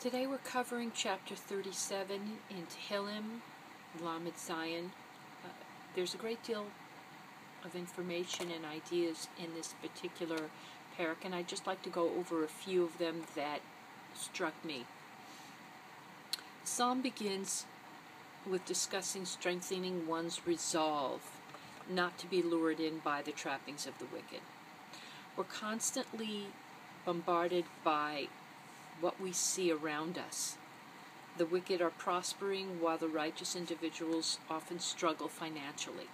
Today we're covering chapter 37 in Tehillim, Lamed Zion. There's a great deal of information and ideas in this particular Perek, and I'd just like to go over a few of them that struck me. The psalm begins with discussing strengthening one's resolve not to be lured in by the trappings of the wicked. We're constantly bombarded by what we see around us. The wicked are prospering while the righteous individuals often struggle financially.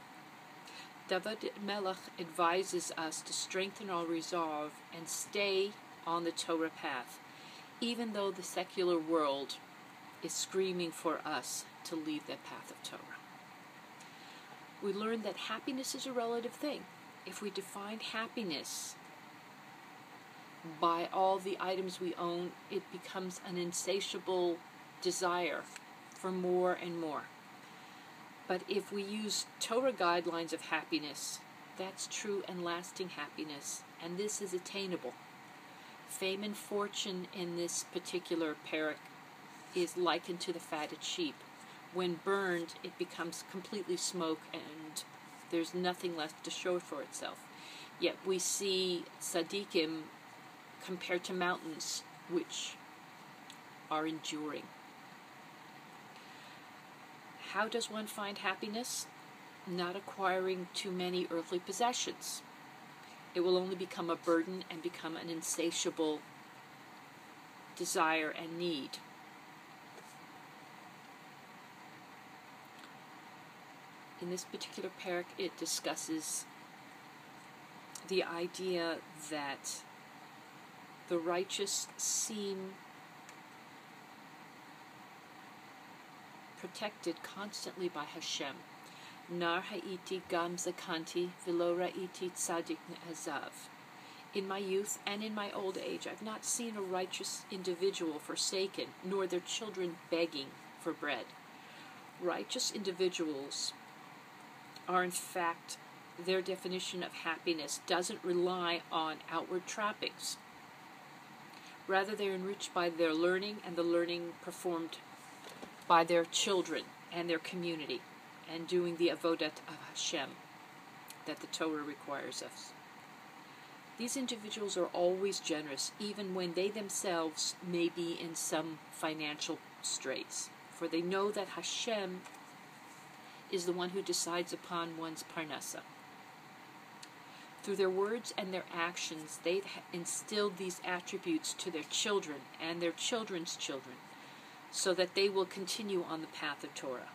David Melech advises us to strengthen our resolve and stay on the Torah path, even though the secular world is screaming for us to leave that path of Torah. We learn that happiness is a relative thing. If we define happiness by all the items we own, it becomes an insatiable desire for more and more. But if we use Torah guidelines of happiness, that's true and lasting happiness, and this is attainable. Fame and fortune in this particular Perek is likened to the fatted sheep. When burned, it becomes completely smoke and there's nothing left to show for itself. Yet we see tzaddikim compared to mountains, which are enduring. How does one find happiness? Not acquiring too many earthly possessions. It will only become a burden and become an insatiable desire and need. In this particular Perek, it discusses the idea that the righteous seem protected constantly by Hashem. Nar ha'iti gam zakanti v'lo ra'iti tzadik ne'azav. In my youth and in my old age, I've not seen a righteous individual forsaken, nor their children begging for bread. Righteous individuals are, in fact, their definition of happiness doesn't rely on outward trappings. Rather, they're enriched by their learning and the learning performed by their children and their community, and doing the avodat of Hashem that the Torah requires us. These individuals are always generous, even when they themselves may be in some financial straits, for they know that Hashem is the one who decides upon one's parnasa. Through their words and their actions, they've instilled these attributes to their children and their children's children, so that they will continue on the path of Torah.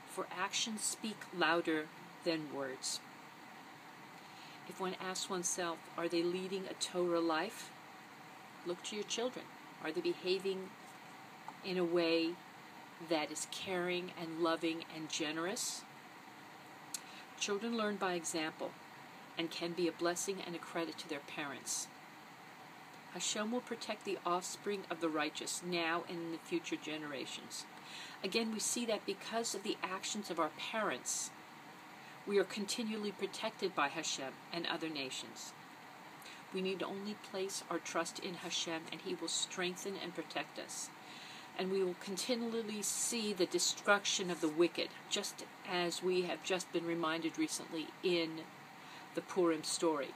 For actions speak louder than words. If one asks oneself, are they leading a Torah life? Look to your children. Are they behaving in a way that is caring and loving and generous? Children learn by example and can be a blessing and a credit to their parents. Hashem will protect the offspring of the righteous now and in the future generations. Again, we see that because of the actions of our parents, we are continually protected by Hashem and other nations. We need only place our trust in Hashem, and He will strengthen and protect us. And we will continually see the destruction of the wicked, just as we have just been reminded recently in the Purim story.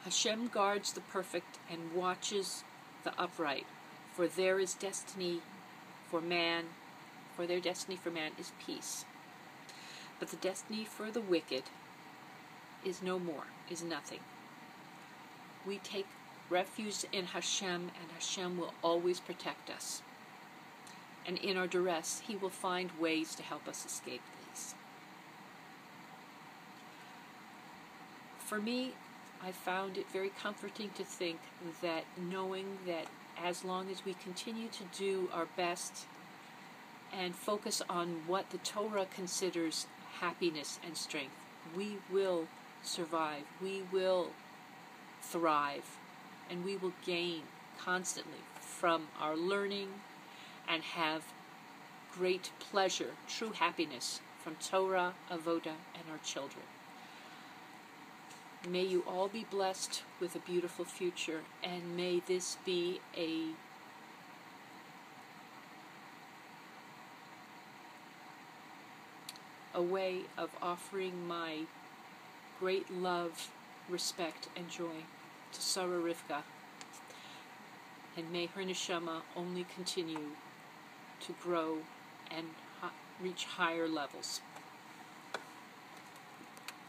Hashem guards the perfect and watches the upright, for there is destiny for man, for their destiny for man is peace. But the destiny for the wicked is no more, is nothing. We take refuge in Hashem, and Hashem will always protect us. And in our duress, He will find ways to help us escape these. For me, I found it very comforting to think that knowing that as long as we continue to do our best and focus on what the Torah considers happiness and strength, we will survive, we will thrive, and we will gain constantly from our learning and have great pleasure, true happiness from Torah, Avodah, and our children. May you all be blessed with a beautiful future, and may this be a way of offering my great love, respect, and joy to Sara Rivka, and may her neshama only continue to grow and reach higher levels.